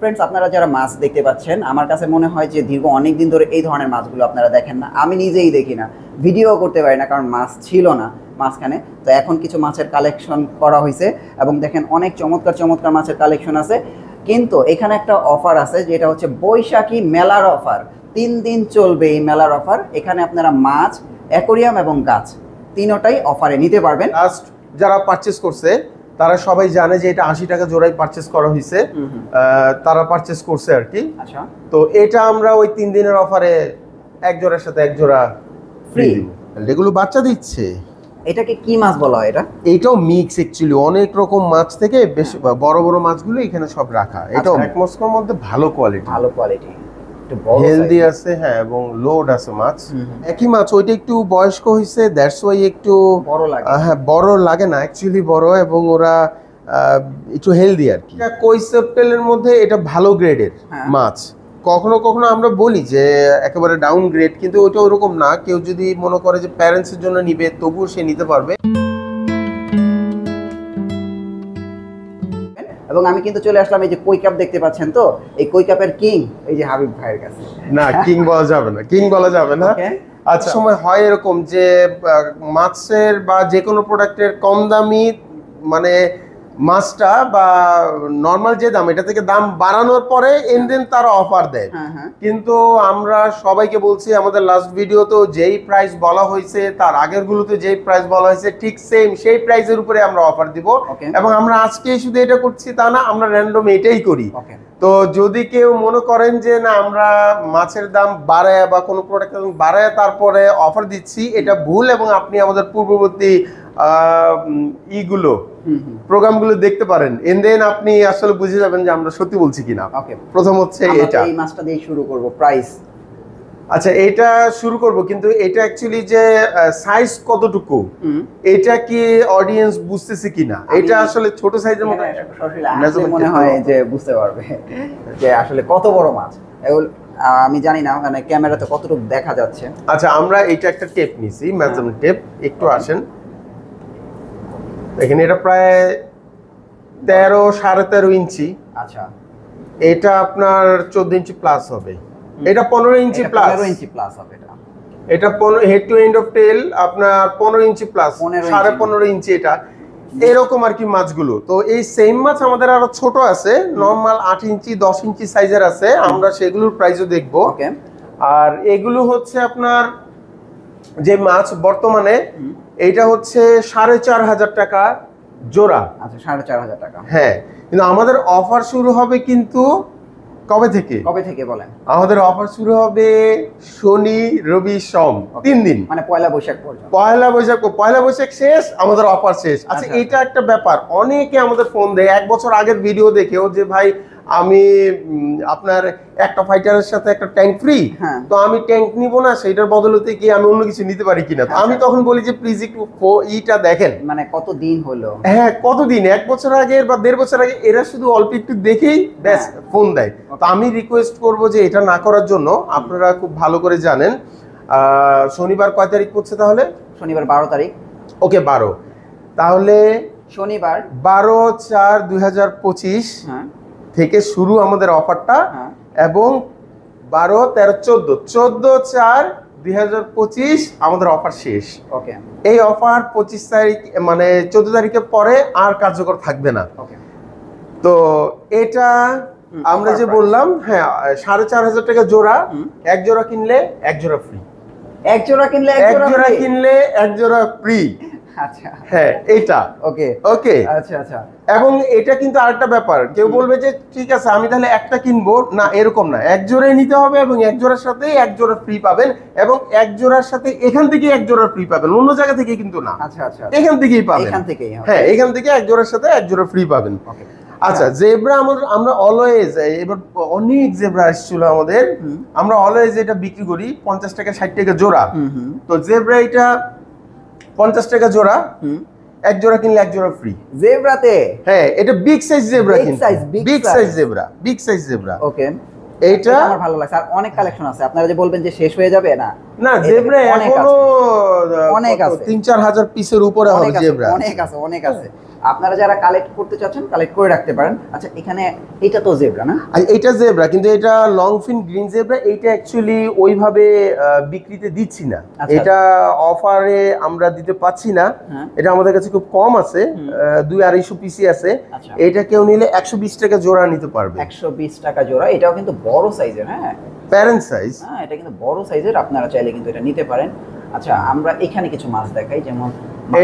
Friends, আপনারা যারা মাছ দেখতে পাচ্ছেন, আমার কাছে মনে হয় যে দীর্ঘ অনেক দিন ধরে এই ধরনের মাছগুলো আপনারা দেখেন না। আমি নিজেই দেখি না, ভিডিও করতে পারি না, কারণ মাছ ছিল না মাঝখানে। তো এখন কিছু মাছের কালেকশন করা হয়েছে এবং দেখেন অনেক চমৎকার চমৎকার মাছের কালেকশন আছে। কিন্তু এখানে একটা অফার আছে, যেটা হচ্ছে বৈশাখী মেলার অফার। 3 দিন চলবে এই মেলার অফার। এখানে আপনারা মাছ, অ্যাকোরিয়াম এবং গাছ তিনোটাই অফারে নিতে পারবেন। লাস্ট যারা পারচেজ করছে তারা সবাই জানে যে এটা 80 টাকা জোড়ায় পারচেজ করা হয়েছে, তারা পারচেজ করছে আর কি। আচ্ছা, তো এটা আমরা ওই 3 দিনের অফারে এক জোড়ার সাথে এক জোড়া ফ্রি। এগুলো বাচ্চা দিচ্ছে। এটাকে কি মাছ বলা হয়? এটাও মিক্স অ্যাকচুয়ালি, অনেক রকম মাছ থেকে বেশ বড় বড় মাছগুলো এখানে সব রাখা। এটাও ম্যাকমস্কোর মধ্যে ভালো কোয়ালিটি, হেলদি আছে, হ্যাঁ, এবং লোড আছে মাছ। একই মাছ, ওইটা একটু বয়স্ক হয়েছে, দ্যাটস ওয়াই একটু বড় লাগে। হ্যাঁ, বড় লাগে না অ্যাকচুয়ালি, বড়, এবং ওরা একটু হেলদি আর কি। কই সেপ্টেলের মধ্যে এটা ভালো গ্রেডের মাছ। কখনো কখনো আমরা বলি যে একেবারে ডাউন গ্রেড, কিন্তু ওইটা ওরকম না। কেউ যদি মনে করে যে প্যারেন্টস এর জন্য নিবে, তবুও সে নিতে পারবে। এবং আমি কিন্তু চলে আসলাম, এই যে কই কাপ দেখতে পাচ্ছেন, তো এই কই কাপের কিং এই যে হাবিব ভাইয়ের কাছে। না, কিং বলা যাবে না, কিং বলা যাবে না। আচ্ছা, সময় হয় এরকম যে মাছের বা যে কোনো প্রোডাক্টের কম দামি, মানে মাছটা বা নর্মাল যে দাম, এটা থেকে দাম বাড়ানোর পরে দেন তারা অফার দেয়। কিন্তু আমরা সবাইকে বলছি, আমাদের লাস্ট ভিডিওতে যেই প্রাইস বলা হয়েছে, তার আগের গুলোতে যেই প্রাইস বলা হয়েছে, ঠিক সেম সেই প্রাইসের উপরে আমরা অফার দিব। এবং আমরা আজকে শুধু এটা করছি তা না, আমরা র্যান্ডম এটাই করি। তো যদি কেউ মনে করেন যে না, আমরা মাছের দাম বাড়ায় বা কোনো প্রোডাক্টের দাম বাড়ায় তারপরে অফার দিচ্ছি, এটা ভুল। এবং আপনি আমাদের পূর্ববর্তী প্রোগ্রামগুলো দেখতে পারেন, দেন আপনি আসলে বুঝে যাবেন যে আমরা সত্যি বলছি কিনা। প্রথম হচ্ছে এটা, এই মাছটা দিয়ে শুরু করব। প্রাইস, আচ্ছা, এটা শুরু করব, কিন্তু এটা অ্যাকচুয়ালি যে সাইজ কতটুকু, এটা কি অডিয়েন্স বুঝতেছে কিনা। এটা আসলে ছোট সাইজের মতো মনে হয় যে বুঝতে পারবে যে আসলে কত বড় মাছ। আমি জানি না মানে ক্যামেরাতে কতটুকু দেখা যাচ্ছে। আচ্ছা, আমরা এটা একটা টেপ নিছি, মেজারমেন্ট টেপ। একটু আসেন, এখানে এটা প্রায় 13 13.5 ইঞ্চি। আচ্ছা, এটা আপনার 14 ইঞ্চি প্লাস হবে। এটা 15 ইঞ্চি প্লাস, 15 ইঞ্চি প্লাস হবে। এটা 15 হেড টু এন্ড অফ টেল আপনার 15 ইঞ্চি প্লাস, 15.5 ইঞ্চি। এটা এরকম আর কি মাছগুলো। তো এই সেম মাছ আমাদের আরো ছোট আছে, নরমাল 8 ইঞ্চি 10 ইঞ্চি সাইজের আছে, আমরা সেগুলোর প্রাইসও দেখব। আর এগুলো হচ্ছে আপনার যে মাছ বর্তমানে, এইটা হচ্ছে 4,500 টাকা জোড়া। আচ্ছা, 4,500 টাকা। হ্যাঁ, কিন্তু আমাদের অফার শুরু হবে কিন্তু কবে থেকে বলেন? আমাদের অফার শুরু হবে শনি, রবি, সোম, 3 দিন, মানে পয়লা বৈশাখ পর্যন্ত। পয়লা বৈশাখ শেষ, আমাদের অফার শেষ। আচ্ছা, এটা একটা ব্যাপার, অনেকে আমাদের ফোন দেয় 1 বছর আগের ভিডিও দেখেও যে ভাই আমি আপনার একটা ফাইটারের সাথে একটা ট্যাঙ্ক ফ্রি, তো আমি ট্যাঙ্ক নিব না, সেটার বদলতে কি আমি অন্য কিছু নিতে পারি কিনা। আমি তখন বলি যে প্লিজ একটু ইটা দেখেন, মানে কতদিন হলো। হ্যাঁ, কতদিন, 1 বছর আগে বা 1.5 বছর আগে, এরা শুধু অল্প একটু দেখেই ব্যাস ফোন দেয়। তো আমি রিকোয়েস্ট করব যে এটা না করার জন্য। আপনারা খুব ভালো করে জানেন শনিবার কয় তারিখ পড়ছে তাহলে? শনিবার 12 তারিখ। ওকে, 12। তাহলে শনিবার 12/4/2025 থেকে শুরু আমাদের অফারটা, এবং 12, 13, 14, 14/4/2025 আমাদের অফার শেষ। ওকে, এই অফার 25 তারিখ মানে 14 তারিখের পরে আর কার্যকর থাকবে না। তো এটা আমরা যে বললাম, হ্যাঁ, 4,500 টাকা জোড়া। এক জোড়া কিনলে এক জোড়া ফ্রি। এক জোড়া কিনলে এক জোড়া ফ্রি। আচ্ছা, হ্যাঁ, এটা ওকে। আচ্ছা। এবং এটা কিন্তু আরেকটা ব্যাপার, কেউ বলবে যে ঠিক আছে আমি তাহলে একটা কিনবো না, এরকম না, এক জোড়াই নিতে হবে, এবং এক জোড়ার সাথে এক জোড়া ফ্রি পাবেন, এবং এক জোড়ার সাথে এখান থেকে এক জোড়া ফ্রি পাবেন, অন্য জায়গা থেকে কিন্তু না। আচ্ছা, এখান থেকেই পাবেন, হ্যাঁ, এখান থেকে এক জোড়ার সাথে এক জোড়া ফ্রি পাবেন। আচ্ছা, জেব্রা আমরা অলওয়েজ, এবার অনেক জেব্রা আসছিল আমাদের, আমরা অলওয়েজ এটা বিক্রি করি 50 টাকা 60 টাকা জোড়া। তো জেব্রা এটা 50 টাকা জোড়া, এক জোড়া কিনলে এক জোড়া ফ্রি জেব্রাতে। হ্যাঁ, এটা বিগ সাইজ জেব্রা, কিন্তু বিগ সাইজ জেব্রা। ওকে, এইটা আমার ভালো লাগছে। আর অনেক কালেকশন আছে, আপনারা যে বলবেন যে শেষ হয়ে যাবে, না জেব্রা এখনো অনেক আছে, 3-4 হাজার পিসের উপরে হবে জেব্রা। অনেক আছে। আপনারা যারা কালেক্ট করতে চাচ্ছেন কালেক্ট করে রাখতে পারেন। আচ্ছা এখানে এটা তো জেব্রা না? আর এটা জেব্রা, কিন্তু এটা লং ফিন গ্রিন জেব্রা। এটা অ্যাকচুয়ালি ওইভাবে বিক্রিতে দিচ্ছি না, এটা অফারে আমরা দিতে পাচ্ছি না। এটা আমাদের কাছে খুব কম আছে, 200-250 পিসি আছে। এটা কেউ নিলে 120 টাকা জোড়া নিতে পারবে। 120 টাকা জোড়া। এটাও কিন্তু বড় সাইজের, হ্যাঁ প্যারেন্ট সাইজ। হ্যাঁ এটা কিন্তু বড় সাইজের, আপনারা চাইলে কিন্তু এটা নিতে পারেন। আচ্ছা আমরা এখানে কিছু মাছ দেখাই, যেমন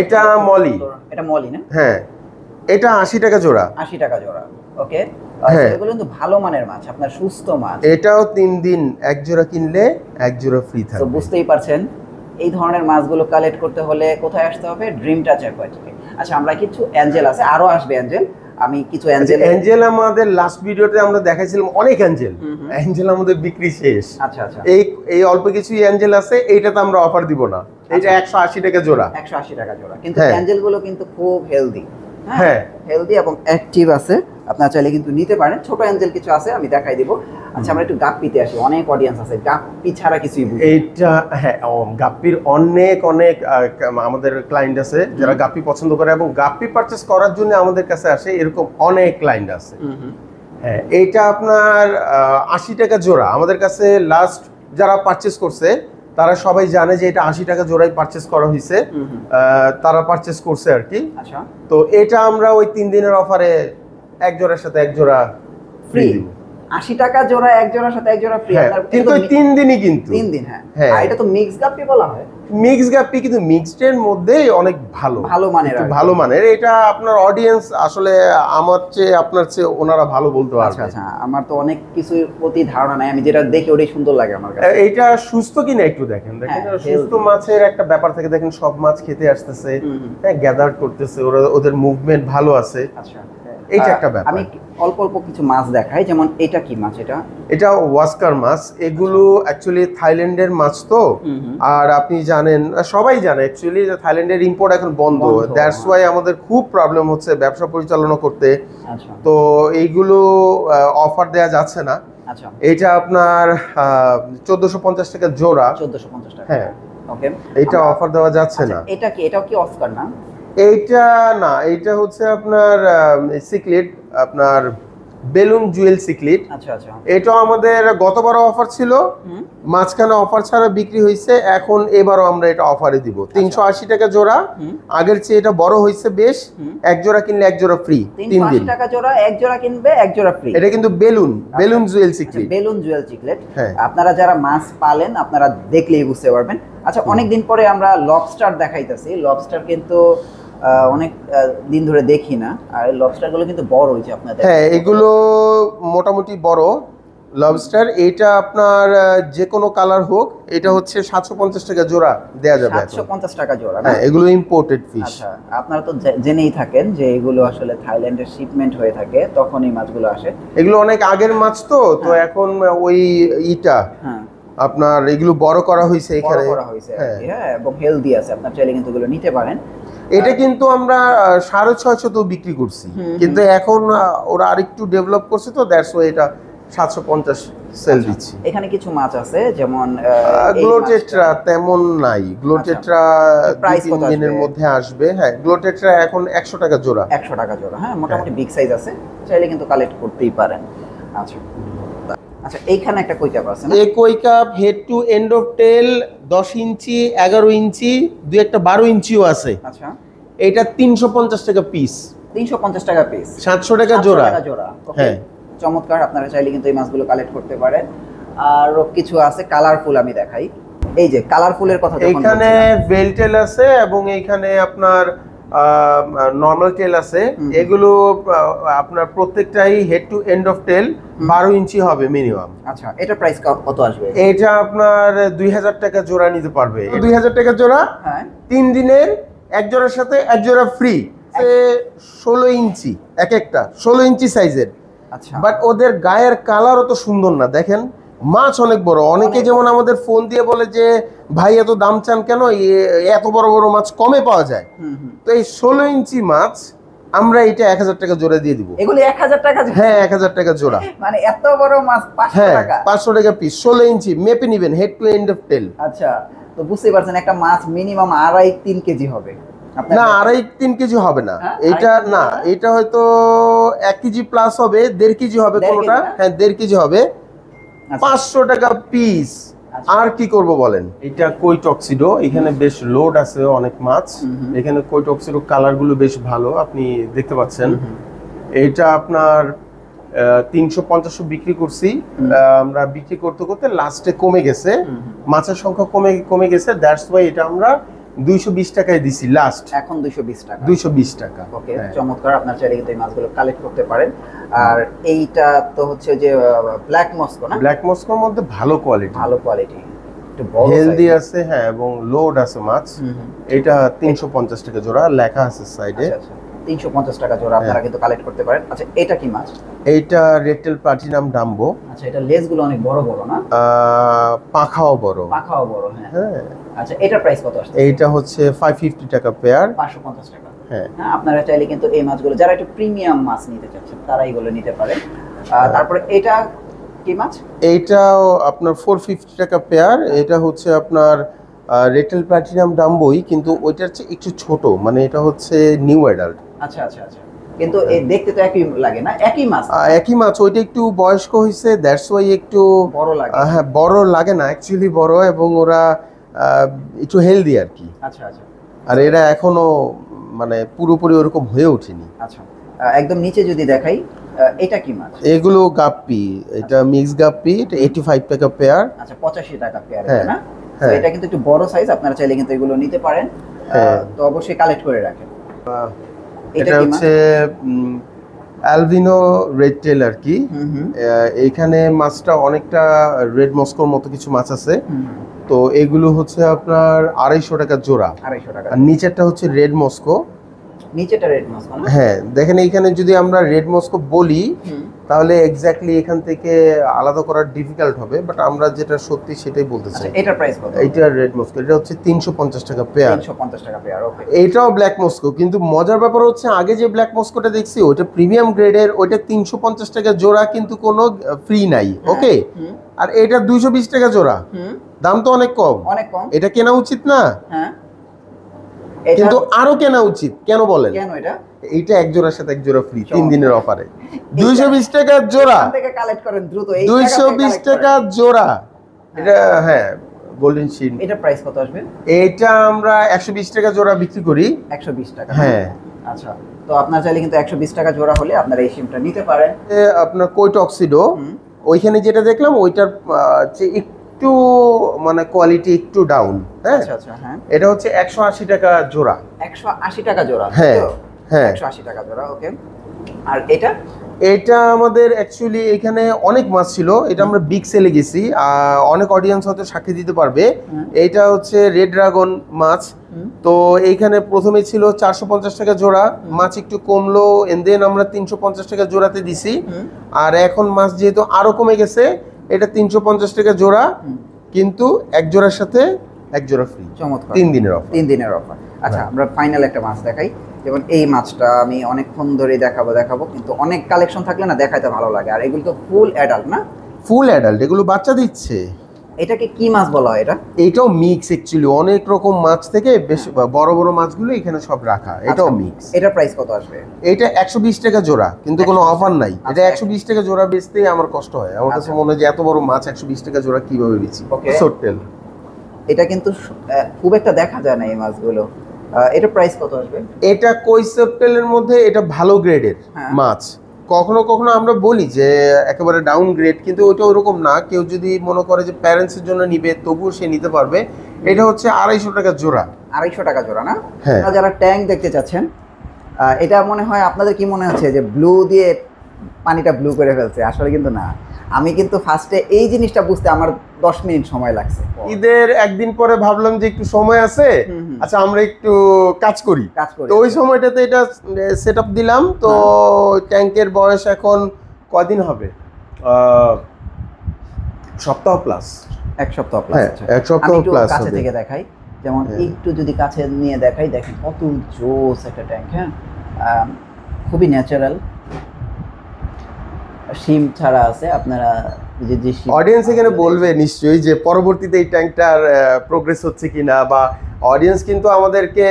এটা মলি। এটা মলি না? হ্যাঁ এটা 80 টাকা জোড়া। 80 টাকা জোড়া, ওকে। হ্যাঁ এগুলো কিন্তু ভালো মানের মাছ, আপনার সুস্থ মাছ। এটাও 3 দিন এক জোড়া কিনলে এক জোড়া ফ্রি তো থাকবে। বুঝতেই পারছেন এই ধরনের মাছগুলো কালেক্ট করতে হলে কোথায় আসতে হবে? ড্রিম টাচ অ্যাকোয়াটিকে। আচ্ছা আমরা কিছু অ্যাঞ্জেল আছে, আরো আসবে অ্যাঞ্জেল, আমি কিছু অ্যাঞ্জেল আমাদের লাস্ট ভিডিওতে আমরা দেখাইছিলাম অনেক অ্যাঞ্জেল আমাদের বিক্রি শেষ। আচ্ছা আচ্ছা, এই অল্প কিছু অ্যাঞ্জেল আছে, এইটাতে আমরা অফার দিব না। এটা 180 টাকা জোড়া। 180 টাকা জোড়া, কিন্তু অ্যাঞ্জেল গুলো কিন্তু খুব হেলদি। হ্যাঁ হেলদি এবং অ্যাক্টিভ আছে, আপনারা চাইলে কিন্তু নিতে পারেন। ছোট অ্যাঞ্জেল কিছু আছে, আমি দেখাই দিব। আচ্ছা আমরা একটু গাপ্পিতে আসি, অনেক অডিয়েন্স আছে গাপ্পি ছাড়া কিছুই বুঝে। এইটা হ্যাঁ গাপ্পির অনেক আমাদের ক্লায়েন্ট আছে যারা গাপ্পি পছন্দ করে এবং গাপ্পি পারচেজ করার জন্য আমাদের কাছে আসে, এরকম অনেক ক্লায়েন্ট আছে। হ্যাঁ এইটা আপনার 80 টাকা জোড়া। আমাদের কাছে লাস্ট যারা পারচেজ করছে তারা সবাই জানে যে এটা 80 টাকা জোড়াই পারচেজ করা হয়েছে, তারা পারচেজ করছে আর কি। আচ্ছা তো এটা আমরা ওই 3 দিনের অফারে এক জোড়ার সাথে এক জোড়া ফ্রি দিব। 80 টাকা জোড়া, এক জোড়ার সাথে এক জোড়া ফ্রি। কিন্তু 3 দিনই, কিন্তু 3 দিন। হ্যাঁ আর এটা তো মিক্স গাপ্পি বলা হয়। মিক্স গাপ্পি, কিন্তু মিক্সড এর মধ্যে অনেক ভালো ভালো মানের। এটা আপনার অডিয়েন্স আসলে আমার চেয়ে আপনার চেয়ে ওনারা ভালো বলতে পারবে। আচ্ছা আমার তো অনেক কিছুর প্রতি ধারণা নাই, আমি যেটা দেখি ওটাই সুন্দর লাগে আমার কাছে। এটা সুস্থ কিনা একটু দেখেন সুস্থ মাছের একটা ব্যাপার থেকে দেখেন, সব মাছ খেতে আসতেছে, হ্যাঁ গ্যাদার করতেছে, ওদের মুভমেন্ট ভালো আছে। আচ্ছা এইটা একটা ব্যাপার। আমি অল্প অল্প কিছু মাছ দেখাই, যেমন এটা কি মাছ? এটা ওয়াস্কার মাছ। এগুলো অ্যাকচুয়ালি থাইল্যান্ডের মাছ তো, আর আপনি জানেন, সবাই জানে অ্যাকচুয়ালি যে থাইল্যান্ডের ইম্পোর্ট এখন বন্ধ। দ্যাটস ওয়াই আমাদের খুব প্রবলেম হচ্ছে ব্যবসা পরিচালনা করতে। তো এইগুলো অফার দেয়া যাচ্ছে না। আচ্ছা এটা আপনার 1450 টাকা জোড়া। 1450 টাকা, হ্যাঁ ওকে। এটা অফার দেওয়া যাচ্ছে না। এটা কি? এটাও কি অস্কার না? এইটা না, এইটা হচ্ছে আপনার সিক্রেট, আপনার বেলুন জুয়েল সিক্রেট। আচ্ছা আচ্ছা, এটাও আমাদের গতবারও অফার ছিল, মাঝখানে অফার ছাড়া বিক্রি হয়েছে, এখন এবারও আমরা এটা অফারে দিব। 380 টাকা জোড়া, আগের চেয়ে এটা বড় হয়েছে বেশ। এক জোড়া কিনলে এক জোড়া ফ্রি। 380 টাকা জোড়া, এক জোড়া কিনবে এক জোড়া ফ্রি। এটা কিন্তু balloon Jewel secret. Balloon Jewel secret. আপনারা যারা মাছ পালেন আপনারা দেখলেই বুঝতে পারবেন। আচ্ছা অনেকদিন পরে আমরা লবস্টার দেখাইতেছি। লবস্টার কিন্তু অনেক দিন ধরে দেখি না, আর লবস্টার গুলো কিন্তু বড় হয়েছে আপনাদের। হ্যাঁ এগুলো মোটামুটি বড় লবস্টার। এটা আপনার যে কোনো কালার হোক, এটা হচ্ছে 750 টাকা জোড়া দেয়া যাবে। 750 টাকা জোড়া? হ্যাঁ এগুলো ইম্পোর্টেড ফিশ। আচ্ছা আপনারা তো জেনেই থাকেন যে এগুলো আসলে থাইল্যান্ডের শিপমেন্ট হয়ে থাকে, তখন এই মাছগুলো আসে। এগুলো অনেক আগের মাছ তো এখন ওই আপনার এগুলো বড় করা হয়েছে এখানে, হ্যাঁ এবং হেলদি আছে, আপনারা চাইলে কিন্তু এগুলো নিতে পারেন। এটা কিন্তু আমরা 650 তো বিক্রি করছি, কিন্তু এখন ওরা আরেকটু ডেভেলপ করছে তো দ্যাটস ওয়াই এটা 750 সেল দিচ্ছি। এখানে কিছু মাছ আছে যেমন গ্লোটেট্রা তেমন নাই। গ্লোটেট্রা প্রাইস কত দিনের মধ্যে আসবে? হ্যাঁ গ্লোটেট্রা এখন 100 টাকা জোড়া। 100 টাকা জোড়া, হ্যাঁ মোটামুটি বিগ সাইজ আছে, চাইলে কিন্তু কালেক্ট করতেই পারেন। আচ্ছা আচ্ছা এইখানে একটা কই কাপ আছে না? এই কই কাপ head to end of tail 10 inch, 11 inch, দুই একটা 12 ইঞ্চিও আছে। আচ্ছা এটা 350 টাকা পিস। 350 টাকা পিস, 700 টাকা জোড়া। হ্যাঁ চমৎকার, আপনারা চাইলে কিন্তু এই মাছগুলো কালেক্ট করতে পারেন। আর কিছু আছে কালারফুল, আমি দেখাই। এই যে কালারফুলের কথা, এখানে বেল টেল আছে এবং এইখানে আপনার নরমাল টেল আছে। এগুলো আপনার প্রত্যেকটাই হেড টু এন্ড অফ টেল 12 ইঞ্চি হবে মিনিমাম। আচ্ছা এটা প্রাইস কত আসবে? এটা আপনার 2000 টাকা জোড়া নিতে পারবে। 2000 টাকা জোড়া, হ্যাঁ 3 দিনের এক জোড়ার সাথে এক জোড়া ফ্রি। 16 ইঞ্চি এক একটা, 16 ইঞ্চি সাইজের। আচ্ছা বাট ওদের গায়ের কালারও তো সুন্দর না, দেখেন মাছ অনেক বড়। অনেকে যেমন আমাদের ফোন দিয়ে বলে যে ভাই এত দাম চান কেন, এত বড় বড় মাছ কমে পাওয়া যায়। তো এই 16 ইঞ্চি মাছ আমরা এটা 1000 টাকা জোড়া দিয়ে দিব। এগুলো 1000 টাকা? হ্যাঁ 1000 টাকা জোড়া। মানে এত বড় মাছ 500 টাকা? 500 টাকা পিস, 16 ইঞ্চি মেপে নেবেন হেড টু এন্ড অফ টেল। আচ্ছা তো বুঝতেই পারছেন একটা মাছ মিনিমাম 2.5-3 কেজি হবে। না 2.5-3 কেজি হবে না, হ্যাঁ, এটা 2.5 না, এটা হয়তো 1 কেজি প্লাস হবে, 1.5 কেজি হবে 1.5 কোনটা, কেজি না? হ্যাঁ 1.5 কেজি হবে। আচ্ছা। 500 টাকা পিস। আচ্ছা। আর কি করব বলেন। এটা কই টক্সিডো, এখানে বেশ লোড আছে অনেক মাছ। এখানে কই টক্সিডো কালার গুলো বেশ ভালো, আপনি দেখতে পাচ্ছেন। এটা আপনার 350 বিক্রি করছি, আমরা বিক্রি করতে করতে লাস্টে কমে গেছে, মাছের সংখ্যা কমে গেছে, দ্যাটস ওয়াই এটা আমরা 220 টাকায় দিছি লাস্ট। এখন 220 টাকা। 220 টাকা। ওকে, চমৎকার। আপনার চাইলে কিন্তু এই মাছগুলো কালেক্ট করতে পারেন। আর এইটা তো হচ্ছে যে ব্ল্যাক মস্কো না? ব্ল্যাক মস্কোর মধ্যে ভালো কোয়ালিটি, ভালো কোয়ালিটি, একটু বড় হেলদি আছে, হ্যাঁ, এবং লোড আছে মাছ। এটা 350 টাকা জোড়া, লেখা আছে সাইডে। আচ্ছা, 350 টাকা জোড়া আপনারা কিন্তু কালেক্ট করতে পারেন। আচ্ছা, এটা কি মাছ? এইটা রেডটেল প্লাটিনাম ডাম্বো। আচ্ছা, এটা লেজগুলো অনেক বড় বড় না? পাখাও বড়। পাখাও বড়, হ্যাঁ। হ্যাঁ। আচ্ছা, এটার প্রাইস কত আসছে? এইটা হচ্ছে 550 টাকা পেয়ার। 550 টাকা। হ্যাঁ। আপনারা চাইলে কিন্তু এই মাছগুলো, যারা একটু প্রিমিয়াম মাছ নিতে চাচ্ছেন তারা এইগুলো নিতে পারেন। তারপরে এটা কি মাছ? এইটাও আপনার 450 টাকা পেয়ার। এটা হচ্ছে আপনার রেডটেল প্লাটিনাম ডাম্বোই, কিন্তু ওইটার চেয়ে একটু ছোট, মানে এটা হচ্ছে নিউ অ্যাডাল্ট। আচ্ছা আচ্ছা আচ্ছা, কিন্তু এই দেখতে তো একই লাগে না? একই মাছ? একই মাছ, ওইটা একটু বয়স্ক হয়েছে, দ্যাটস ওয়াই একটু বড় লাগে। হ্যাঁ, বড় লাগে না, অ্যাকচুয়ালি বড়, এবং ওরা একটু হেলদি আর কি। আচ্ছা আচ্ছা। আর এরা এখনো মানে পুরোপুরি ওরকম হয়ে ওঠেনি। আচ্ছা, একদম নিচে যদি দেখাই, এটা কি মাছ? এগুলো গাপ্পি, এটা মিক্স গাপ্পি, এটা 85 টাকা পেয়ার। আচ্ছা, 85 টাকা পেয়ার, হ্যাঁ, না? হ্যাঁ। এটা কিন্তু একটু বড় সাইজ, আপনারা চাইলে কিন্তু এগুলো নিতে পারেন। তো অবশ্যই কালেক্ট করে রাখেন। এটা হচ্ছে অ্যালবিনো রেড টেল আর কি। এইখানে মাছটা অনেকটা রেড মস্কোর মতো কিছু মাছ আছে। তো এগুলো হচ্ছে আপনার 250 টাকা জোড়া। 250 টাকা। আর নিচেরটা হচ্ছে রেড মস্কো। নিচেটা রেড মস্কো না? হ্যাঁ, দেখেন এইখানে যদি আমরা রেড মস্কো বলি তাহলে এক্স্যাক্টলি এখান থেকে আলাদা করা ডিফিকাল্ট হবে, বাট আমরা যেটা সত্যি সেটাই বলতে চাই। আচ্ছা, এটার প্রাইস কত? এইটা রেড মস্কো, এটা হচ্ছে 350 টাকা পেয়ার। 350 টাকা পেয়ার, ওকে। এইটাও ব্ল্যাক মস্কো, কিন্তু মজার ব্যাপার হচ্ছে আগে যে ব্ল্যাক মস্কোটা দেখছি ওইটা প্রিমিয়াম গ্রেডের, ওইটা 350 টাকা জোড়া, কিন্তু কোনো ফ্রি নাই, ওকে। আর এটা 220 টাকা জোড়া, দাম তো অনেক কম। অনেক কম। এটা কেনা উচিত না? হ্যাঁ, কিন্তু আরো কেনা উচিত, কেন বলেন? কেন? এটা এইটা এক জোড়ার সাথে এক জোড়া ফ্রি 3 দিনের অফারে। 220 টাকা জোড়া, এখান থেকে কালেক্ট করেন দ্রুত। এই 220 টাকা জোড়া। এটা হ্যাঁ, গোল্ডেন শিন। এটা প্রাইস কত আসবে? এটা আমরা 120 টাকা জোড়া বিক্রি করি। 120 টাকা, হ্যাঁ। আচ্ছা, তো আপনার চাইলে কিন্তু 120 টাকা জোড়া হলে আপনারা এই সিমটা নিতে পারেন। আপনার কই টক্সিডো, ওইখানে যেটা দেখলাম ওইটার চেয়ে একটু মানে কোয়ালিটি একটু ডাউন। হ্যাঁ, আচ্ছা আচ্ছা, হ্যাঁ। এটা হচ্ছে 180 টাকা জোড়া। 180 টাকা জোড়া? হ্যাঁ হ্যাঁ, 180 টাকা জোড়া, ওকে। আর এটা আমাদের অ্যাকচুয়ালি এখানে অনেক মাছ ছিল, এটা আমরা বিগ সেলে গেছি, অনেক অডিয়েন্স হয়তো সাক্ষী দিতে পারবে। এইটা হচ্ছে রেড ড্রাগন মাছ। তো এইখানে প্রথমে ছিল 450 টাকা জোড়া, মাছ একটু কমলো, এন্ড দেন আমরা 350 টাকা জোড়াতে দিছি। আর এখন মাছ যেহেতু আরো কমে গেছে, এটা 350 টাকা জোড়া, কিন্তু এক জোড়ার সাথে এক জোড়া ফ্রি। চমৎকার, 3 দিনের অফার। 3 দিনের অফার। আচ্ছা, আমরা ফাইনাল একটা মাছ দেখাই। যেমন এই মাছটা আমি অনেকক্ষণ ধরে দেখাবো, কিন্তু অনেক কালেকশন থাকলে না দেখাইতে ভালো লাগে। আর এগুলো তো ফুল অ্যাডাল্ট না? ফুল অ্যাডাল্ট, এগুলো বাচ্চা দিচ্ছে। এটাকে কি মাছ বলা হয়? এটাও মিক্স, অ্যাকচুয়ালি অনেক রকম মাছ থেকে বেশ বড় বড় মাছগুলো এখানে সব রাখা, এটাও মিক্স। এটার প্রাইস কত আসবে? এটা 120 টাকা জোড়া, কিন্তু কোনো অফার নাই। এটা 120 টাকা জোড়া বেচতেই আমার কষ্ট হয়। আমার কাছে মনে হয় যে এত বড় মাছ 120 টাকা জোড়া কিভাবে বেচি। সোটটেল, এটা কিন্তু খুব একটা দেখা যায় না এই মাছগুলো। এটা প্রাইস কত আসবে? এটা কই সোটটেলের মধ্যে এটা ভালো গ্রেডের মাছ। কখনো কখনো আমরা বলি যে একেবারে ডাউন গ্রেড, কিন্তু ওইটা ওরকম না। কেউ যদি মনে করে যে প্যারেন্টসের জন্য নিবে, তবুও সে নিতে পারবে। এটা হচ্ছে 250 টাকা জোড়া। 250 টাকা জোড়া না? হ্যাঁ। যারা ট্যাঙ্ক দেখতে চাচ্ছেন, এটা মনে হয় আপনাদের কি মনে হচ্ছে যে ব্লু দিয়ে পানিটা ব্লু করে ফেলছে? আসলে কিন্তু না। আমি কিন্তু ফার্স্টে এই জিনিসটা বুঝতে আমার 10 মিনিট সময় লাগছে। ঈদের একদিন পরে ভাবলাম যে একটু সময় আছে, আচ্ছা আমরা একটু কাজ করি। তো ওই সময়টাতে এটা সেট আপ দিলাম। তো ট্যাঙ্কের বয়স এখন কদিন হবে? সপ্তাহ প্লাস। 1 সপ্তাহ প্লাস। এক সপ্তাহ প্লাস কাছে থেকে দেখাই, যেমন একটু যদি কাছে নিয়ে দেখাই, দেখেন কত জোস একটা ট্যাঙ্ক। হ্যাঁ, খুবই ন্যাচারাল, শিম ছাড়া আছে আপনারা যে অডিয়েন্স এখানে বলবে নিশ্চয়ই যে পরবর্তীতে এই ট্যাঙ্কটার প্রোগ্রেস হচ্ছে কিনা, বা অডিয়েন্স কিন্তু আমাদেরকে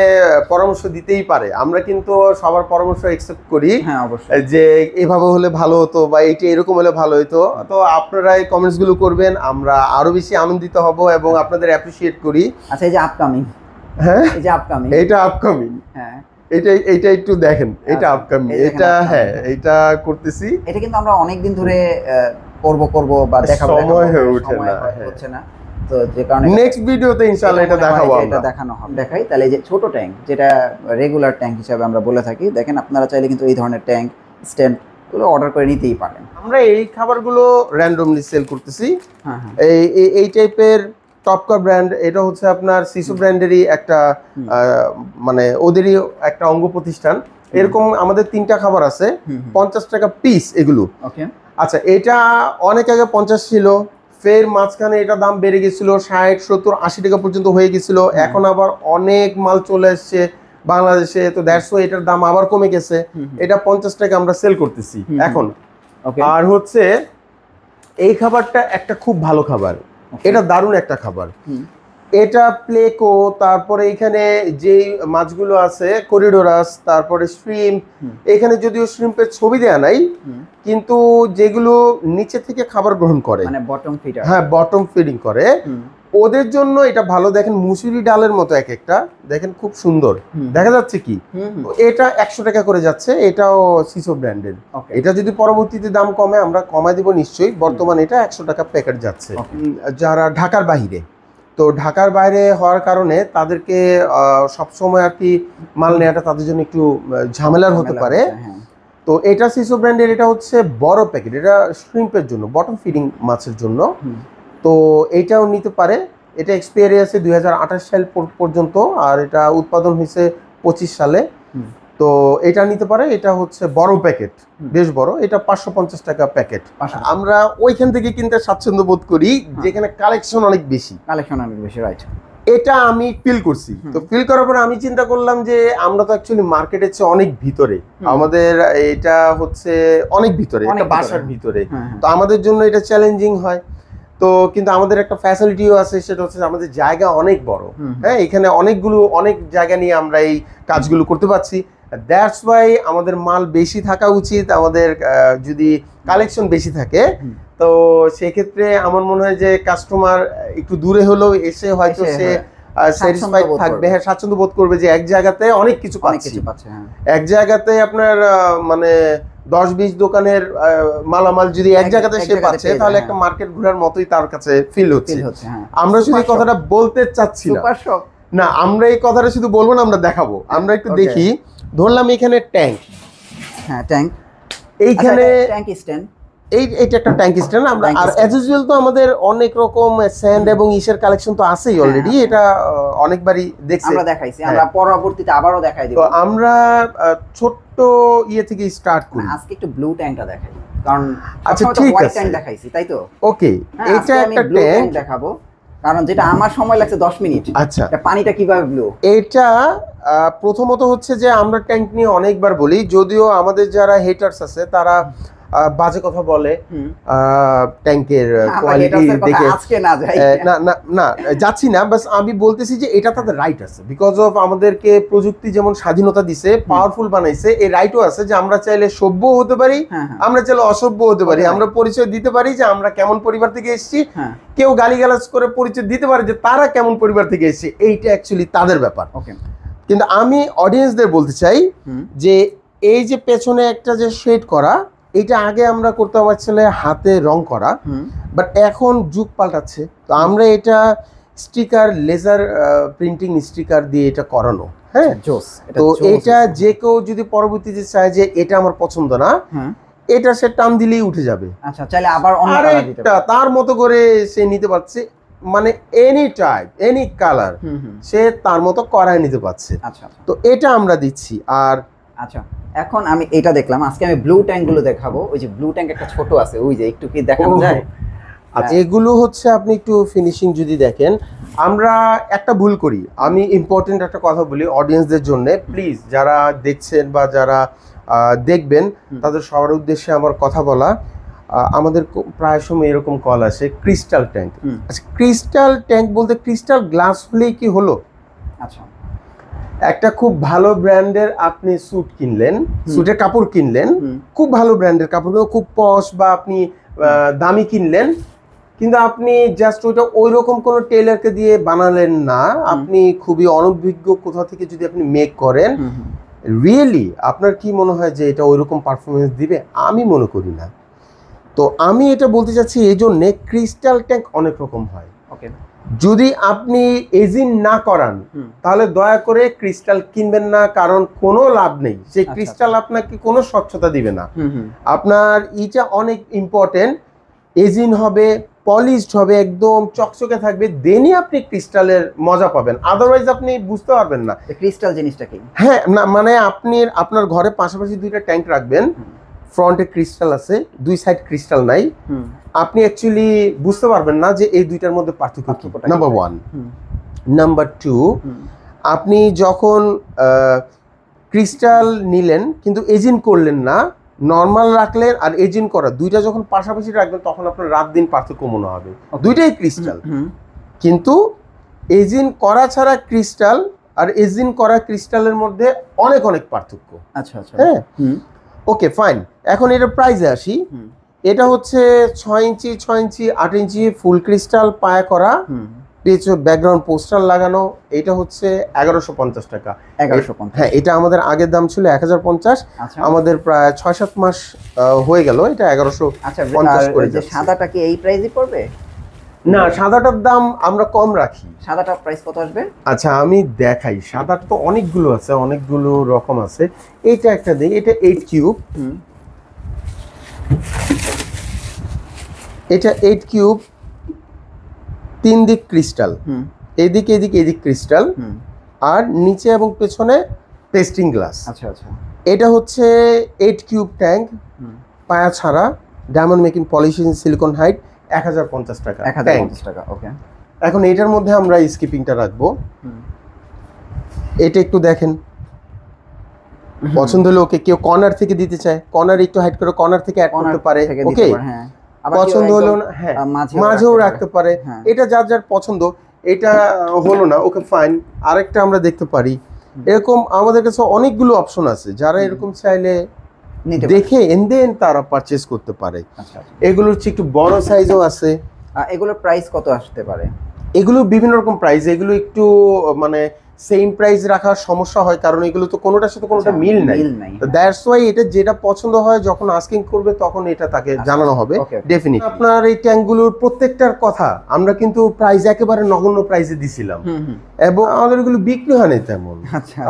পরামর্শ দিতেই পারে। আমরা কিন্তু সবার পরামর্শ একসেপ্ট করি, হ্যাঁ অবশ্যই, যে এভাবে হলে ভালো হতো বা এইটা এরকম হলে ভালো হতো। তো আপনারা এই কমেন্টসগুলো করবেন, আমরা আরো বেশি আনন্দিত হব এবং আপনাদের অ্যাপ্রিসিয়েট করি। আচ্ছা এই যে আপকামিং, হ্যাঁ এই যে আপকামিং, এইটা আপকামিং, হ্যাঁ এইটা একটু দেখেন, এটা আপকামিং, এটা হ্যাঁ এইটা করতেছি। এটা কিন্তু আমরা অনেক দিন ধরে করব বা দেখাবো, সময় হয়ে ওঠে না, হচ্ছে না, তো যে কারণে নেক্সট ভিডিওতে ইনশাআল্লাহ এটা দেখাবো, এটা দেখানো হবে। দেখাই তাহলে এই যে ছোট ট্যাঙ্ক, যেটা রেগুলার ট্যাঙ্ক হিসেবে আমরা বলে থাকি, দেখেন আপনারা চাইলে কিন্তু এই ধরনের ট্যাঙ্ক স্ট্যান্ড গুলো অর্ডার করে নিতেই পারেন। আমরা এই খাবারগুলো র্যান্ডমলি সেল করতেছি। হ্যাঁ হ্যাঁ, এই টাইপের টপকা ব্র্যান্ড, এটা হচ্ছে আপনার সিসু ব্র্যান্ডেরই একটা মানে ওদেরই একটা অঙ্গ প্রতিষ্ঠান। এরকম আমাদের 3টা খাবার আছে, 50 টাকা পিস এগুলো। ওকে আচ্ছা, এটা অনেক আগে 50 ছিল, ফের মাঝখানে এটা দাম বেড়ে গেছিল 60, 70, 80 টাকা পর্যন্ত হয়ে গেছিল। এখন আবার অনেক মাল চলে এসছে বাংলাদেশে, তো দ্যাটস ওয়াই এটার দাম আবার কমে গেছে। এটা 50 টাকা আমরা সেল করতেছি এখন। আর হচ্ছে এই খাবারটা একটা খুব ভালো খাবার, এটা দারুণ একটা খাবার। এটা প্লেকো, তারপরে এখানে যে মাছগুলো আছে করিডোরাস, তারপরে শ্রিম্প, এখানে যদিও শ্রিম্পের ছবি দেয়া নাই, কিন্তু যেগুলো নিচে থেকে খাবার গ্রহণ করে, মানে বটম ফিডার, হ্যাঁ বটম ফিডিং করে, ওদের জন্য এটা ভালো। দেখেন মুসুরি ডালের মতো এক একটা, দেখেন খুব সুন্দর দেখা যাচ্ছে কি। এটা 100 টাকা করে যাচ্ছে, এটাও সিসো ব্র্যান্ডের। এটা যদি পরবর্তীতে দাম কমে আমরা কমায় দিব নিশ্চয়ই, বর্তমানে এটা 100 টাকা প্যাকেট যাচ্ছে। যারা ঢাকার বাইরে, তো ঢাকার বাইরে হওয়ার কারণে তাদেরকে সবসময় আর কি মাল নেওয়াটা তাদের জন্য একটু ঝামেলার হতে পারে। তো এটা সিসো ব্র্যান্ডের, এটা হচ্ছে বড় প্যাকেট, এটা শ্রিম্পের জন্য, বটম ফিডিং মাছের জন্য। তো এইটাও নিতে পারে। এটা এক্সপায়ারি আছে 2028 সাল পর্যন্ত, আর এটা উৎপাদন হয়েছে 25 সালে। তো এটা নিতে পারে। এটা হচ্ছে বড় প্যাকেট, বেশ বড়, এটা 550 টাকা প্যাকেট। আমরা ওইখান থেকে কিনতে স্বাচ্ছন্দ্য বোধ করি, যেখানে কালেকশন অনেক বেশি, রাইট। এটা আমি ফিল করছি। তো ফিল করার পরে আমি চিন্তা করলাম যে আমরা তো অ্যাকচুয়ালি মার্কেটের চেয়ে অনেক ভিতরে, আমাদের এটা হচ্ছে অনেক ভিতরে, একটা বাসার ভিতরে, তো আমাদের জন্য এটা চ্যালেঞ্জিং হয়। তো কিন্তু আমাদের একটা ফ্যাসিলিটিও আছে, সেটা হচ্ছে আমাদের জায়গা অনেক বড়, হ্যাঁ এখানে অনেক জায়গা নিয়ে আমরা এই কাজগুলো করতে পারছি। দ্যাটস ওয়াই আমাদের মাল বেশি থাকা উচিত, আমাদের যদি কালেকশন বেশি থাকে, তো সেক্ষেত্রে আমার মনে হয় যে কাস্টমার একটু দূরে হলেও এসে হয়তো সে স্যাটিসফাইড থাকবে, হ্যাঁ স্বাচ্ছন্দ্য বোধ করবে যে এক জায়গাতে অনেক কিছু পাচ্ছে। এক জায়গাতে আপনার মানে 10-20 দোকানের মালামাল যদি এক জায়গাতে সে পাচ্ছে, তাহলে একটা মার্কেট ঘোরার মতোই তার কাছে ফিল হচ্ছে। আমরা শুধু এই কথাটা বলতে চাচ্ছি না, আমরা এই কথাটা শুধু বলবো না, আমরা দেখাবো। আমরা একটু দেখি, ধরলাম এখানে ট্যাঙ্ক, হ্যাঁ ট্যাঙ্ক, এইখানে ট্যাঙ্ক স্ট্যান্ড, এইটা একটা ট্যাঙ্ক স্ট্যান্ড। আমরা আর অ্যাজ ইউজুয়াল তো আমাদের অনেক রকম স্যান্ড এবং ইসের কালেকশন তো আছেই অলরেডি, এটা অনেকবারই দেখছি, আমরা দেখাইছি, আমরা পরবর্তীতে আবারও দেখাই দেব। তো আমরা ছোট্ট ইয়ে থেকে স্টার্ট করি। আজকে একটু ব্লু ট্যাঙ্কটা দেখাই, কারণ আচ্ছা ঠিক আছে, ট্যাঙ্ক দেখাইছি তাই তো। ওকে, এটা একটা ট্যাঙ্ক দেখাবো, কারণ যেটা আমার সময় লাগছে 10 মিনিট। আচ্ছা, পানিটা কিভাবে ব্লু, এটা প্রথমত হচ্ছে যে আমরা ট্যাঙ্ক নিয়ে অনেকবার বলি, যদিও আমাদের যারা হেটার্স আছে তারা বাজে কথা বলে ট্যাঙ্কের কোয়ালিটি দেখে। আজকে না যাই, না যাচ্ছি না, বাস আমি বলতেছি যে এটা তাদের রাইট আছে, বিকজ অফ আমাদেরকে প্রযুক্তি যেমন স্বাধীনতা দিছে, পাওয়ারফুল বানাইছে, এই রাইটও আছে যে আমরা চাইলে সভ্য হতে পারি, আমরা চাইলে অসভ্য হতে পারি, আমরা পরিচয় দিতে পারি যে আমরা কেমন পরিবার থেকে এসেছি। কেউ গালিগালাজ করে পরিচয় দিতে পারে যে তারা কেমন পরিবার থেকে এসেছে, এইটা অ্যাকচুয়ালি তাদের ব্যাপার। কিন্তু আমি অডিয়েন্সদের বলতে চাই যে এই যে পেছনে একটা যে শেড করা, এটা আগে আমরা করতে পারছিলে হাতে রং করা, বাট এখন যুগ পাল্টাচ্ছে, তো আমরা এটা স্টিকার, লেজার প্রিন্টিং স্টিকার দিয়ে এটা করানো। হ্যাঁ, তো এটা যে কেউ যদি পরবর্তীতে চায় যে এটা আমার পছন্দ না, এটা সে টান দিলেই উঠে যাবে। আচ্ছা, চাইলে আবার আরেকটা তার মতো করে সে নিতে পারছে, মানে এনি টাইপ এনি কালার সে তার মতো করায় নিতে পারছে। আচ্ছা, তো এটা আমরা দিচ্ছি। আর আচ্ছা, এখন আমি এটা দেখলাম, আজকে আমি ব্লু ট্যাঙ্ক গুলো দেখাবো। ওই যে ব্লু ট্যাঙ্ক একটা ছোট আছে, ওই যে একটু কি দেখানো যায়? আচ্ছা, এগুলো হচ্ছে আপনি একটু ফিনিশিং যদি দেখেন, আমরা একটা ভুল করি, আমি ইম্পর্টেন্ট একটা কথা বলি অডিয়েন্সদের জন্য, প্লিজ যারা দেখছেন বা যারা দেখবেন তাদের সবার উদ্দেশ্যে আমার কথা বলা, আমাদের প্রায় সময় এরকম কল আসে ক্রিস্টাল ট্যাঙ্ক। আচ্ছা, ক্রিস্টাল ট্যাঙ্ক বলতে ক্রিস্টাল গ্লাস হলেই কি হলো? আচ্ছা, একটা খুব ভালো ব্র্যান্ডের আপনি স্যুট কিনলেন, স্যুটের কাপড় কিনলেন, খুব ভালো ব্র্যান্ডের কাপড়, খুব পশ বা আপনি দামি কিনলেন, কিন্তু আপনি জাস্ট ওইটা ওই রকম কোনো টেইলারকে দিয়ে বানালেন না, আপনি খুবই অনভিজ্ঞ কোথাও থেকে যদি আপনি মেক করেন, রিয়েলি আপনার কি মনে হয় যে এটা ওই রকম পারফরমেন্স দিবে? আমি মনে করি না। তো আমি এটা বলতে চাচ্ছি এই জন্যে ক্রিস্টাল ট্যাঙ্ক অনেক রকম হয়। ওকে, যদি আপনি এজিং না করান তাহলে দয়া করে ক্রিস্টাল কিনবেন না, কারণ কোনো লাভ নেই। সেই ক্রিস্টাল আপনাকে কোনো স্বচ্ছতা দিবে না। আপনার ইটা অনেক ইম্পর্টেন্ট, এজিং হবে, পলিশড হবে, একদম চকচকে থাকবে, দেনই আপনি ক্রিস্টালের মজা পাবেন, আদারওয়াইজ আপনি বুঝতে পারবেন না ক্রিস্টাল জিনিসটা কি। হ্যাঁ, না মানে আপনি আপনার ঘরে পাশাপাশি দুইটা ট্যাঙ্ক রাখবেন, ফ্রন্টে ক্রিস্টাল আছে, দুই সাইড ক্রিস্টাল নাই, আপনি অ্যাকচুয়ালি বুঝতে পারবেন না যে এই দুইটার মধ্যে পার্থক্য কি। নাম্বার 1। নাম্বার 2, আপনি যখন ক্রিস্টাল নিলেন কিন্তু এজিং করলেন না, নর্মাল রাখলেন আর এজিং করা, দুইটা যখন পাশাপাশি রাখবেন তখন আপনার রাত দিন পার্থক্য মনে হবে। দুইটাই ক্রিস্টাল, কিন্তু এজিং করা ছাড়া ক্রিস্টাল আর এজিং করা ক্রিস্টালের মধ্যে অনেক অনেক পার্থক্য। আচ্ছা আচ্ছা, হ্যাঁ, ওকে ফাইন। এখন এটার প্রাইসে আসি। এটা হচ্ছে 6 ইঞ্চি 6 ইঞ্চি 8 ইঞ্চি ফুল ক্রিস্টাল পায়া করা, ব্যাকগ্রাউন্ড পোস্টার লাগানো। এটা হচ্ছে 1150 টাকা। 1150, হ্যাঁ, এটা আমাদের আগের দাম ছিল 1050। আমাদের প্রায় 6-7 মাস হয়ে গেল এটা 1150 করে যাচ্ছে। সাদাটা কি এই প্রাইসই পড়বে? না, সাদাটার দাম আমরা কম রাখি। সাদাটার প্রাইস কত আসবে? আচ্ছা, আমি দেখাই। সাদাটা তো অনেকগুলো আছে, অনেকগুলো রকম আছে। এইটা একটা দিই, এটা 8 কিউব। এটা 8 কিউব, 3 দিক ক্রিস্টাল, এইদিকে এদিকে এদিক ক্রিস্টাল, আর নিচে এবং পেছনে পেস্টিং গ্লাস। আচ্ছা আচ্ছা, এটা হচ্ছে 8 কিউব ট্যাঙ্ক, পায়া ছাড়া, diamond making polishing silicon height, 1050 টাকা। 1050 টাকা, ওকে। এখন এটার মধ্যে আমরা স্কিপিংটা রাখবো। এটা একটু দেখেন, পছন্দ হলে ওকে। কেউ কর্নার থেকে দিতে চায়, কর্নার একটু হাইট করে কর্নার থেকে অ্যাড করতে পারে, ওকে। পছন্দ হলো না, হ্যাঁ, মাঝেও রাখতে পারে, এটা যার যার পছন্দ। এটা হলো না, ওকে ফাইন, আরেকটা আমরা দেখতে পারি। এরকম আমাদের কাছে অনেকগুলো অপশন আছে, যারা এরকম চাইলে দেখে দেন তারা পারচেজ করতে পারে। এগুলোর চেয়ে একটু বড় সাইজও আছে। এগুলোর প্রাইস কত আসতে পারে? এগুলো বিভিন্ন রকম প্রাইস। এগুলো একটু মানে সেম প্রাইস রাখার সমস্যা হয়, কারণ এগুলো তো কোনোটার সাথে কোনোটা মিল নাই। দ্যাটস ওয়াই এটা যেটা পছন্দ হয় যখন আস্কিং করবে তখন এটা তাকে জানানো হবে ডেফিনিটলি। আপনার এই ট্যাঙ্কগুলোর প্রত্যেকটার কথা আমরা কিন্তু প্রাইস একেবারে নগণ্য প্রাইসে দিছিলাম, এবং আমাদের এগুলো বিক্রি হয়নি তেমন।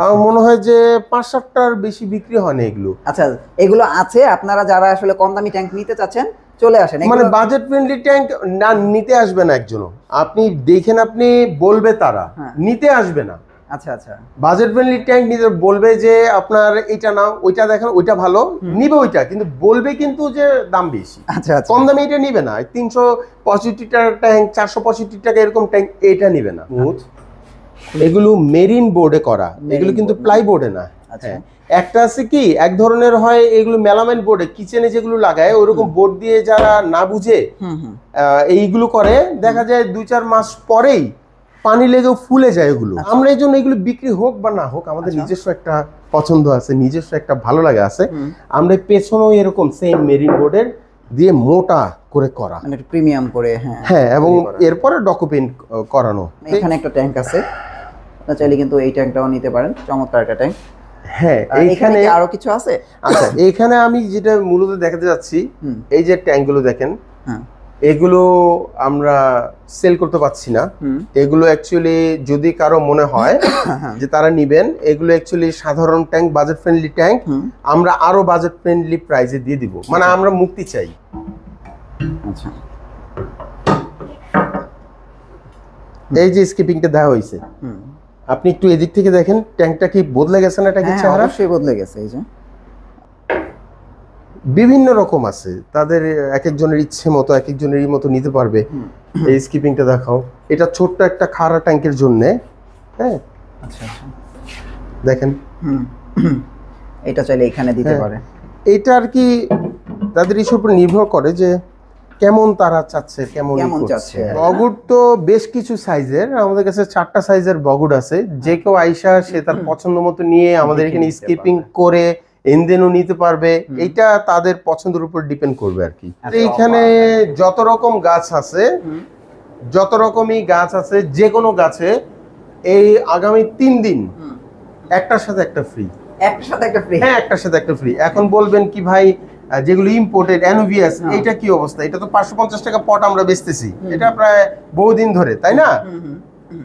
আমার মনে হয় যে 5-7টার বেশি বিক্রি হয়নি এগুলো। আচ্ছা, এগুলো আছে, আপনারা যারা আসলে কম দামি ট্যাঙ্ক নিতে চাচ্ছেন চলে আসেন। মানে বাজেট ফ্রেন্ডলি ট্যাঙ্ক না নিতে আসবে না একজনও, আপনি দেখেন, আপনি বলবে তারা নিতে আসবে না। আচ্ছা আচ্ছা, বাজেট ফ্রেন্ডলি ট্যাঙ্ক নিতে বলবে যে আপনার এটা নাও, ওইটা দেখেন, ওইটা ভালো, নিবে ওইটা, কিন্তু বলবে কিন্তু যে দাম বেশি। আচ্ছা, কম দামে এটা নিবে না। 365 টাকা ট্যাঙ্ক, 465 টাকা এরকম ট্যাঙ্ক এটা নিবে না। এগুলো মেরিন বোর্ডে করা, এগুলো কিন্তু প্লাই বোর্ডে না। একটা আছে কি, এক ধরনের হয় এগুলো মেলামাইন বোর্ডে, কিচেনে যেগুলো লাগায় ওইরকম বোর্ড দিয়ে যারা না বুঝে এইগুলো করে, দেখা যায় 2-4 মাস পরেই পানি লেগেও ফুলে যায় এগুলো। আমরা এই জন্য এগুলো বিক্রি হোক বা না হোক, আমাদের নিজস্ব একটা পছন্দ আছে, নিজস্ব একটা ভালো লাগে আছে। আমরা পেছনেও এরকম সেম মেরিন বোর্ডের দিয়ে মোটা করে করা, মানে প্রিমিয়াম করে। হ্যাঁ, এবং এরপরে ডকুমেন্ট করানো। এখানে একটা ট্যাঙ্ক আছে, আপনারা চাইলে কিন্তু এই ট্যাঙ্কটাও নিতে পারেন, চমৎকার একটা ট্যাঙ্ক। হ্যাঁ, এখানে আরো কিছু আছে। আচ্ছা, এখানে আমি যেটা মূলত দেখাতে যাচ্ছি, এই যে ট্যাঙ্কগুলো দেখেন, এগুলো আমরা সেল করতে পারছি না। এগুলো অ্যাকচুয়ালি যদি কারো মনে হয় যে তারা নিবেন, এগুলো অ্যাকচুয়ালি সাধারণ ট্যাঙ্ক, বাজেট ফ্রেন্ডলি ট্যাঙ্ক, আমরা আরো বাজেট ফ্রেন্ডলি প্রাইসে দিয়ে দিব। মানে আমরা মুক্তি চাই। আচ্ছা, এই যে স্কিপিংটা দেওয়া হয়েছে, আপনি একটু এদিক থেকে দেখেন, ট্যাঙ্কটা কি বদলে গেছে না? ট্যাঙ্কের চেহারা অবশ্যই বদলে গেছে। এই যে বিভিন্ন রকম আছে, তাদের এক একজনের ইচ্ছে মতো এক একজনের মতো নিতে পারবে। এই স্কিপিংটা দেখাও, এটা ছোট্ট একটা খাড়া ট্যাঙ্কের জন্য। হ্যাঁ, আচ্ছা আচ্ছা, দেখেন, এটা চাইলে এখানে দিতে পারে। এটা আর কি তাদের ইস্যুর উপর নির্ভর করে যে কেমন তারা চাচ্ছে, কেমন চাচ্ছে। বগুড় তো বেশ কিছু সাইজের, আমাদের কাছে 4টা সাইজের বগুড় আছে। যে কেউ আইসা সে তার পছন্দ মতো নিয়ে আমাদের এখানে স্কিপিং করে এনদেনও নিতে পারবে। এইটা তাদের পছন্দের উপর ডিপেন্ড করবে আর কি। এইখানে যত রকম গাছ আছে, যত রকমই গাছ আছে, যে কোনো গাছে এই আগামী 3 দিন একটার সাথে একটা ফ্রি। একটার সাথে একটা ফ্রি? হ্যাঁ, একটার সাথে একটা ফ্রি। এখন বলবেন কি ভাই যেগুলো ইম্পোর্টেড অ্যানোভিয়াস, এটা কি অবস্থা? এটা তো 550 টাকা পট আমরা বেচতেছি, এটা প্রায় বহুদিন ধরে, তাই না?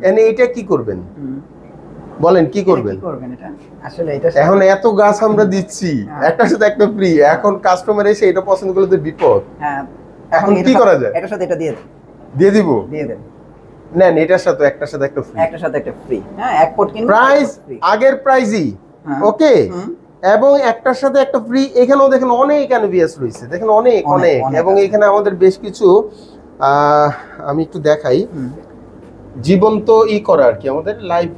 এনে এটা কি করবেন বলেন, কি করবেন? এটা আসলে এটা এখন এত গাছ আমরা দিচ্ছি, একটার সাথে একটা ফ্রি, এখন কাস্টমার এসে এটা পছন্দ করলে তো বিপদ। হ্যাঁ, এখন কি করা যায়? এটার সাথে এটা দিয়ে দিব, দিয়ে দেন। নেন, এটার সাথে একটার সাথে একটা ফ্রি, একটার সাথে একটা ফ্রি। হ্যাঁ, এক পট কিনলে প্রাইস আগের প্রাইসই, ওকে। এবং একটার সাথে একটা ফ্রি। এখানেও দেখেন অনেক অ্যানোভিয়াস রয়েছে, দেখেন অনেক অনেক। এবং এখানে আমাদের বেশ কিছু আমি একটু দেখাই, জীবন্ত করা আর কি, আমাদের লাইভ।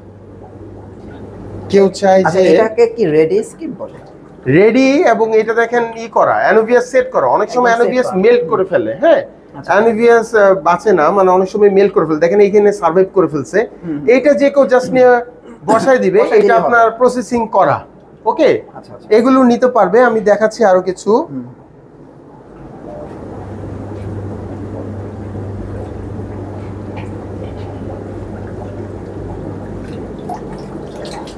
কেউ চাই যে এটাকে কি রেডি স্কিপ বলে? রেডি। এবং এটা দেখেন করা অ্যানোভিয়াস সেট করা। অনেক সময় অ্যানোভিয়াস মেল্ট করে ফেলে, হ্যাঁ, অ্যানোভিয়াস বাঁচে না, মানে অনেক সময় মেল্ট করে ফেলে। দেখেন এইখানে সার্ভাইভ করে ফেলছে। এটা যে কেউ জাস্ট নিয়ে বসায় দিবে, এটা আপনার প্রসেসিং করা, ওকে। এগুলো নিতে পারবে। আমি দেখাচ্ছি আরো কিছু।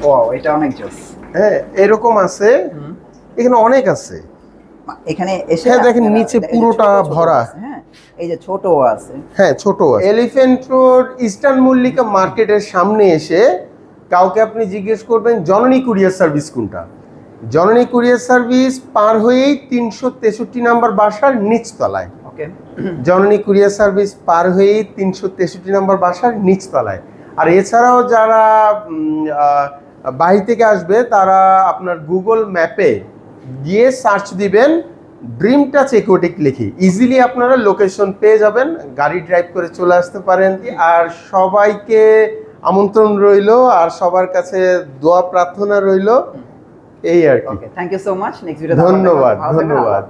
ওয়াও, এটা অনেক জোস। হ্যাঁ, এরকম আছে, এখানে অনেক আছে। এখানে এসে হ্যাঁ, দেখেন নিচে পুরোটা ভরা। হ্যাঁ, এই যে ছোটও আছে। হ্যাঁ, ছোট আছে। এলিফ্যান্ট রোড ইস্টার্ন মল্লিকা মার্কেটের সামনে এসে কাউকে আপনি জিজ্ঞেস করবেন জননী কুরিয়ার সার্ভিস কোনটা। জননী কুরিয়ার সার্ভিস পার হয়েই 363 নাম্বার বাসার নিচতলায়। ওকে, জননী কুরিয়ার সার্ভিস পার হয়েই 363 নাম্বার বাসার নিচতলায়। আর এছাড়াও যারা বাইরে থেকে আসবে, তারা আপনার গুগল ম্যাপে গিয়ে সার্চ দিবেন ড্রিম টাচ একুয়েটিক লিখে, ইজিলি আপনারা লোকেশন পেয়ে যাবেন, গাড়ি ড্রাইভ করে চলে আসতে পারেন। আর সবাইকে আমন্ত্রণ রইল, আর সবার কাছে দোয়া প্রার্থনা রইল, এই আর কি। Thank you so much. Next video. ধন্যবাদ, ধন্যবাদ।